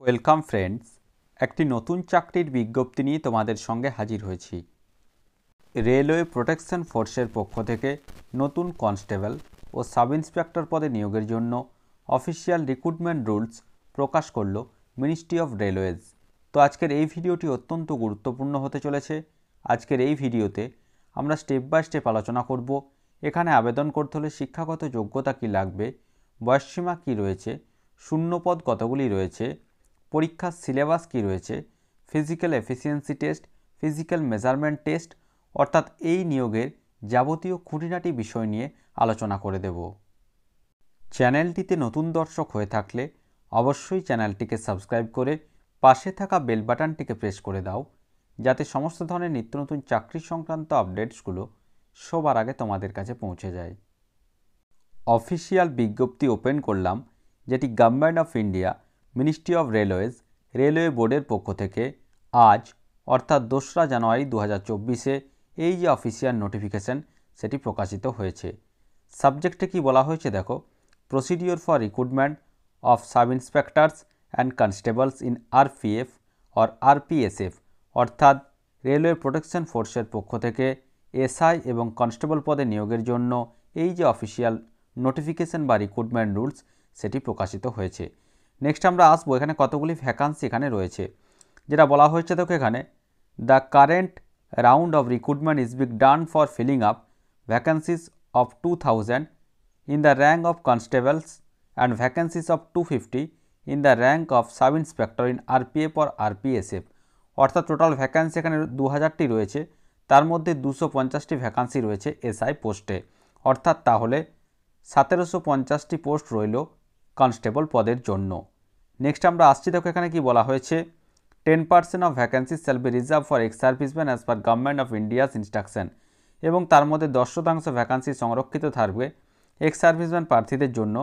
Welcome friends, একটি নতুন চাকরির বিজ্ঞপ্তি নিয়ে তোমাদের সঙ্গে হাজির হয়েছি। রেলওয়ে প্রোটেকশন ফোর্সের পক্ষ থেকে নতুন কনস্টেবল ও সাব ইন্সপেক্টর পদে নিয়োগের জন্য অফিসিয়াল রিক্রুটমেন্ট রুলস প্রকাশ করল মিনিস্ট্রি অফ রেলওয়েজ। তো আজকের এই ভিডিওটি অত্যন্ত গুরুত্বপূর্ণ হতে চলেছে। আজকের এই ভিডিওতে আমরা স্টেপ বাই স্টেপ আলোচনা করব। এখানে আবেদন করতে হলে শিক্ষাগত যোগ্যতা কী লাগবে, বয়সসীমা কী রয়েছে, শূন্যপদ কতগুলি রয়েছে, পরীক্ষার সিলেবাস কী রয়েছে, physical efficiency test, physical measurement test, অর্থাৎ এই নিয়োগের যাবতীয় খুঁটিনাটি বিষয় নিয়ে আলোচনা করে দেব। চ্যানেলটিতে নতুন দর্শক হয়ে থাকলে অবশ্যই চ্যানেলটিকে সাবস্ক্রাইব করে পাশে থাকা বেল বাটনটিকে প্রেস করে দাও, যাতে সমস্ত ধরনের নিত্য নতুন চাকরি সংক্রান্ত আপডেটসগুলো সবার আগে তোমাদের কাছে পৌঁছে যায়। অফিসিয়াল বিজ্ঞপ্তি ওপেন করলাম, যেটি government of India ministry of railways railway বোর্ডের পক্ষ থেকে আজ অর্থাৎ 2রা জানুয়ারি 2024 এই যে অফিসিয়াল নোটিফিকেশন সেটি প্রকাশিত হয়েছে। সাবজেক্টে কি বলা হয়েছে দেখো, procedure for recruitment of sub inspectors and constables in RPF or আরপিএসএফ, অর্থাৎ রেলওয়ে প্রোটেকশন ফোর্সের পক্ষ থেকে এসআই এবং কনস্টেবল পদে নিয়োগের জন্য এই যে অফিসিয়াল নোটিফিকেশন বা রিক্রুটমেন্ট রুলস সেটি প্রকাশিত হয়েছে। নেক্সট আমরা আসবো এখানে কতগুলি ভ্যাকান্সি এখানে রয়েছে। যেটা বলা হয়েছে দেখো এখানে, the current round of recruitment is being done for filling up vacancies of 2000 in the rank of constables and vacancies of 250 in the rank of sub inspector in RPF or আরপিএসএফ, অর্থাৎ total vacancy এখানে 2000টি রয়েছে, তার মধ্যে 250টি vacancy রয়েছে SI পোস্টে, অর্থাৎ তাহলে 1750টি post রইল কনস্টেবল পদের জন্য। নেক্সট আমরা আসছি দেখো এখানে কি বলা হয়েছে, 10% of vacancy shall be reserve for ex serviceman as per government of India's instruction, এবং তার মধ্যে 10% ভ্যাকান্সি সংরক্ষিত থাকবে এক্স সার্ভিসম্যান প্রার্থীদের জন্য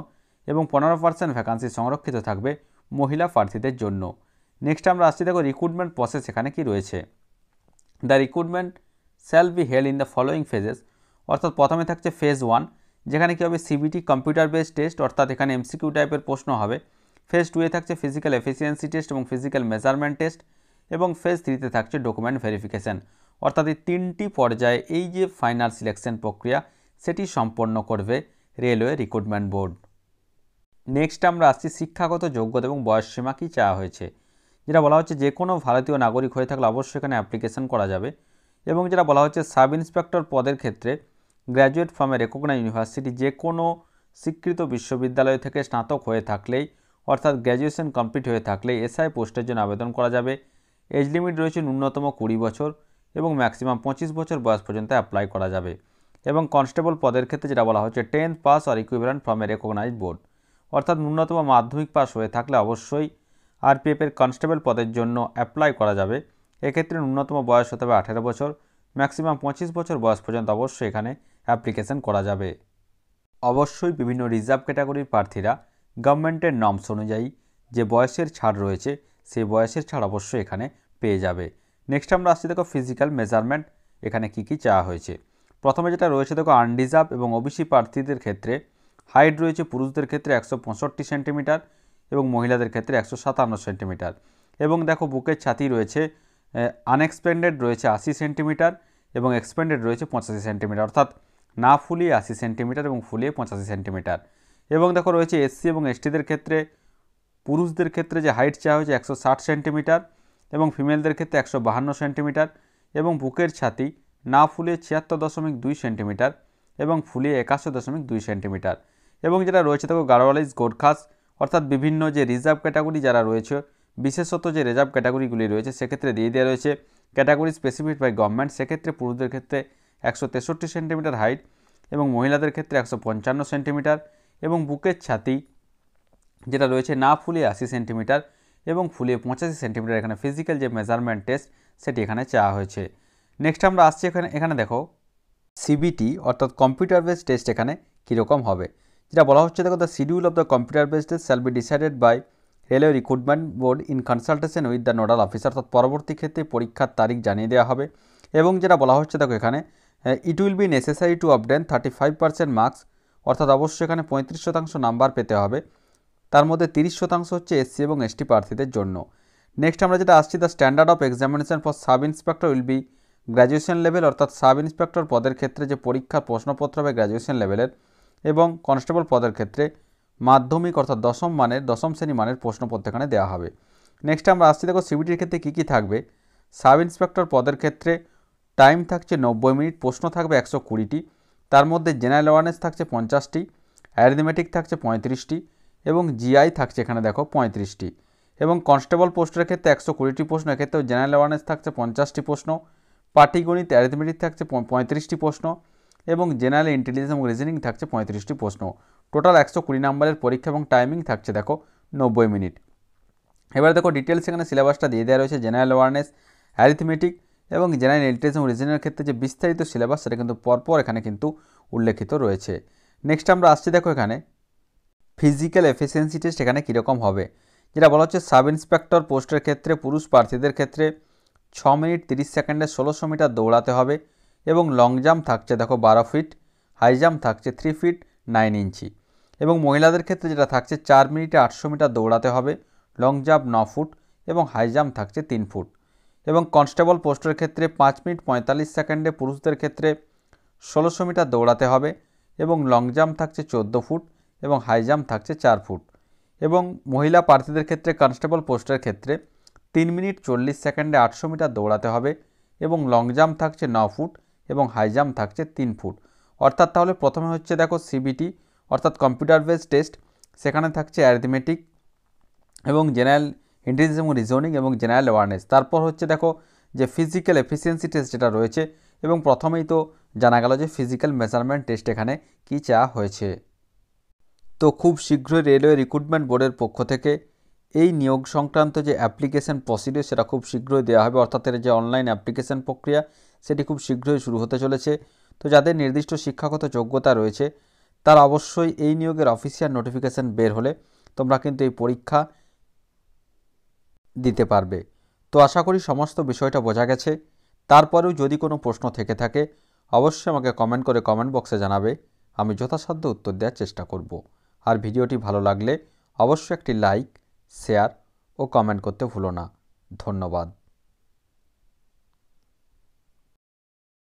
এবং 15% ভ্যাকান্সি সংরক্ষিত থাকবে মহিলা প্রার্থীদের জন্য। নেক্সট আমরা আসছি দেখো রিক্রুটমেন্ট প্রসেস এখানে কি রয়েছে। The recruitment shall be held in the following phases, অর্থাৎ প্রথমে থাকছে ফেজ 1, যেখানে কী হবে সিবিটি কম্পিউটার বেসড টেস্ট, অর্থাৎ এখানে এমসিকিউ টাইপের প্রশ্ন হবে। ফেজ 2-এ থাকছে ফিজিক্যাল এফিসিয়েন্সি টেস্ট এবং ফিজিক্যাল মেজারমেন্ট টেস্ট, এবং ফেজ 3-তে থাকছে ডকুমেন্ট ভেরিফিকেশান, অর্থাৎ এই 3টি পর্যায়ে এই যে ফাইনাল সিলেকশন প্রক্রিয়া সেটি সম্পন্ন করবে রেলওয়ে রিক্রুটমেন্ট বোর্ড। নেক্সট আমরা আসছি শিক্ষাগত যোগ্যতা এবং বয়সসীমা কী চাওয়া হয়েছে। যেটা বলা হচ্ছে যে কোনো ভারতীয় নাগরিক হয়ে থাকলে অবশ্যই এখানে অ্যাপ্লিকেশন করা যাবে, এবং যেটা বলা হচ্ছে সাব ইন্সপেক্টর পদের ক্ষেত্রে graduate from a recognized university, যে কোনো স্বীকৃত বিশ্ববিদ্যালয় থেকে স্নাতক হয়ে থাকলেই, অর্থাৎ গ্র্যাজুয়েশন কমপ্লিট হয়ে থাকলেই এসআই পোস্টের জন্য আবেদন করা যাবে। এজ লিমিট রয়েছে ন্যূনতম 20 বছর এবং ম্যাক্সিমাম 25 বছর বয়স পর্যন্ত অ্যাপ্লাই করা যাবে। এবং কনস্টেবল পদের ক্ষেত্রে যেটা বলা হচ্ছে 10th pass or equivalent from a recognized board, অর্থাৎ ন্যূনতম মাধ্যমিক পাস হয়ে থাকলে অবশ্যই আরপিএফের কনস্টেবল পদের জন্য অ্যাপ্লাই করা যাবে। এক্ষেত্রে ন্যূনতম বয়স হতে হবে 18 বছর, ম্যাক্সিমাম 25 বছর বয়স পর্যন্ত অবশ্যই এখানে অ্যাপ্লিকেশন করা যাবে। অবশ্যই বিভিন্ন রিজার্ভ ক্যাটাগরির প্রার্থীরা গভর্নমেন্টের নর্মস অনুযায়ী যে বয়সের ছাড় রয়েছে সেই বয়সের ছাড় অবশ্যই এখানে পেয়ে যাবে। নেক্সট আমরা আসছি দেখো ফিজিক্যাল মেজারমেন্ট এখানে কি কি চাওয়া হয়েছে। প্রথমে যেটা রয়েছে দেখো আনরিজার্ভ এবং ওবিসি প্রার্থীদের ক্ষেত্রে হাইট রয়েছে পুরুষদের ক্ষেত্রে 165 সেন্টিমিটার এবং মহিলাদের ক্ষেত্রে 157 সেন্টিমিটার, এবং দেখো বুকের ছাতি রয়েছে আনএক্সপেন্ডেড রয়েছে 80 সেন্টিমিটার এবং এক্সপেন্ডেড রয়েছে 85 সেন্টিমিটার, অর্থাৎ না ফুলিয়ে 80 সেন্টিমিটার এবং ফুলিয়ে 85 সেন্টিমিটার। এবং দেখো রয়েছে এসসি এবং এসটিদের ক্ষেত্রে পুরুষদের ক্ষেত্রে যে হাইট চাওয়া হয়েছে 160 সেন্টিমিটার এবং ফিমেলদের ক্ষেত্রে 152 সেন্টিমিটার, এবং বুকের ছাতি না ফুলিয়ে 76.2 সেন্টিমিটার এবং ফুলিয়ে 81.2 সেন্টিমিটার। এবং যেটা রয়েছে দেখো গাড়োয়ালিজ গোর্খাস, অর্থাৎ বিভিন্ন যে রিজার্ভ ক্যাটাগরি যারা রয়েছে, বিশেষত যে রিজার্ভ ক্যাটাগরিগুলি রয়েছে সেক্ষেত্রে দিয়ে দেওয়া রয়েছে ক্যাটাগরি স্পেসিফিক বাই গভর্নমেন্ট, সেক্ষেত্রে পুরুষদের ক্ষেত্রে 163 সেন্টিমিটার হাইট এবং মহিলাদের ক্ষেত্রে 155 সেন্টিমিটার, এবং বুকের ছাতি যেটা রয়েছে না ফুলিয়ে 80 সেন্টিমিটার এবং ফুলিয়ে 85 সেন্টিমিটার। এখানে ফিজিক্যাল যে মেজারমেন্ট টেস্ট সেটি এখানে চাওয়া হয়েছে। নেক্সট আমরা আসছি এখানে দেখো সিবিটি অর্থাৎ কম্পিউটার বেসড টেস্ট এখানে কীরকম হবে। যেটা বলা হচ্ছে দেখো, the schedule of the computer based test shall be decided by railway recruitment board in consultation with the nodal officer, অর্থাৎ পরবর্তী ক্ষেত্রে পরীক্ষার তারিখ জানিয়ে দেওয়া হবে। এবং যেটা বলা হচ্ছে দেখো এখানে it will be necessary to obtain 35% marks, অর্থাৎ অবশ্যই এখানে 35% নাম্বার পেতে হবে তার মধ্যে 30% হচ্ছে এসসি এবং এসটি প্রার্থীদের জন্য। নেক্সট আমরা যেটা আসছি, the standard of examination for sub inspector will be graduation level, অর্থাৎ সাব ইন্সপেক্টর পদের ক্ষেত্রে যে পরীক্ষার প্রশ্নপত্র হবে গ্র্যাজুয়েশন লেভেলের, এবং কনস্টেবল পদের ক্ষেত্রে মাধ্যমিক অর্থাৎ দশম শ্রেণী মানের প্রশ্নপত্র এখানে দেওয়া হবে। নেক্সট আমরা আসছি, দেখো সিবিটির ক্ষেত্রে কী কী থাকবে। সাব ইন্সপেক্টর পদের ক্ষেত্রে টাইম থাকছে 90 মিনিট, প্রশ্ন থাকবে 120টি, তার মধ্যে জেনারেল অ্যাওয়ারনেস থাকছে 50টি, অ্যারিথমেটিক থাকছে 35টি এবং জিআই থাকছে এখানে দেখো 35টি। এবং কনস্টেবল পোস্টের ক্ষেত্রে 120টি প্রশ্ন, এক্ষেত্রেও জেনারেল অ্যাওয়ারনেস থাকছে 50টি প্রশ্ন, পাটিগণিত অ্যারিথমেটিক থাকছে 35টি প্রশ্ন এবং জেনারেল ইন্টেলিজেন্স এবং রিজনিং থাকছে 35টি প্রশ্ন। টোটাল 120 নম্বরের পরীক্ষা এবং টাইমিং থাকছে দেখো 90 মিনিট। এবার দেখো ডিটেলস এখানে সিলেবাসটা দিয়ে দেওয়া রয়েছে। জেনারেল অ্যাওয়ারনেস, অ্যারিথমেটিক এবং জেনারেল ইন্টেলিজেন্স এবং রিজনিংয়ের ক্ষেত্রে যে বিস্তারিত সিলেবাস সেটা কিন্তু পরপর এখানে কিন্তু উল্লেখিত রয়েছে। নেক্সট আমরা আসছি, দেখো এখানে ফিজিক্যাল এফিসিয়েন্সি টেস্ট এখানে কীরকম হবে। যেটা বলা হচ্ছে সাব ইন্সপেক্টর পোস্টের ক্ষেত্রে পুরুষ প্রার্থীদের ক্ষেত্রে 6 মিনিট 30 সেকেন্ডে 1600 মিটার দৌড়াতে হবে এবং লং জাম্প থাকছে দেখো 12 ফিট, হাই জাম্প থাকছে 3 ফিট 9 ইঞ্চি। এবং মহিলাদের ক্ষেত্রে যেটা থাকছে 4 মিনিটে 800 মিটার দৌড়াতে হবে, লং জাম্প 9 ফুট এবং হাই জাম্প থাকছে 3 ফুট। এবং কনস্টেবল পোস্টের ক্ষেত্রে 5 মিনিট 45 সেকেন্ডে পুরুষদের ক্ষেত্রে 1600 মিটার দৌড়াতে হবে এবং লং জাম্প থাকছে 14 ফুট এবং হাই জাম্প থাকছে 4 ফুট। এবং মহিলা প্রার্থীদের ক্ষেত্রে কনস্টেবল পোস্টের ক্ষেত্রে 3 মিনিট 40 সেকেন্ডে 800 মিটার দৌড়াতে হবে এবং লং জাম্প থাকছে 9 ফুট এবং হাই জাম্প থাকছে 3 ফুট। অর্থাৎ তাহলে প্রথমে হচ্ছে দেখো সিবিটি অর্থাৎ কম্পিউটার বেসড টেস্ট, সেখানে থাকছে অ্যারিথমেটিক এবং জেনারেল ইন্টেলিজেন্স এবং রিজনিং এবং জেনারেল অ্যাওয়ারনেস। তারপর হচ্ছে দেখো যে ফিজিক্যাল এফিসিয়েন্সি টেস্ট যেটা রয়েছে, এবং প্রথমেই তো জানা গেল যে ফিজিক্যাল মেজারমেন্ট টেস্ট এখানে কী চাওয়া হয়েছে। তো খুব শীঘ্রই রেলওয়ে রিক্রুটমেন্ট বোর্ডের পক্ষ থেকে এই নিয়োগ সংক্রান্ত যে অ্যাপ্লিকেশন প্রসিডিউর সেটা খুব শীঘ্রই দেওয়া হবে, অর্থাৎ এর যে অনলাইন অ্যাপ্লিকেশন প্রক্রিয়া সেটি খুব শীঘ্রই শুরু হতে চলেছে। তো যাদের নির্দিষ্ট শিক্ষাগত যোগ্যতা রয়েছে তারা অবশ্যই এই নিয়োগের অফিসিয়াল নোটিফিকেশান বের হলে তোমরা কিন্তু এই পরীক্ষা দিতে পারবে। তো আশা করি সমস্ত বিষয়টা বোঝা গেছে। তারপরেও যদি কোনো প্রশ্ন থেকে থাকে অবশ্যই আমাকে কমেন্ট করে কমেন্ট বক্সে জানাবে, আমি যথাসাধ্য উত্তর দেওয়ার চেষ্টা করব। আর ভিডিওটি ভালো লাগলে অবশ্যই একটি লাইক, শেয়ার ও কমেন্ট করতে ভুলো না। ধন্যবাদ।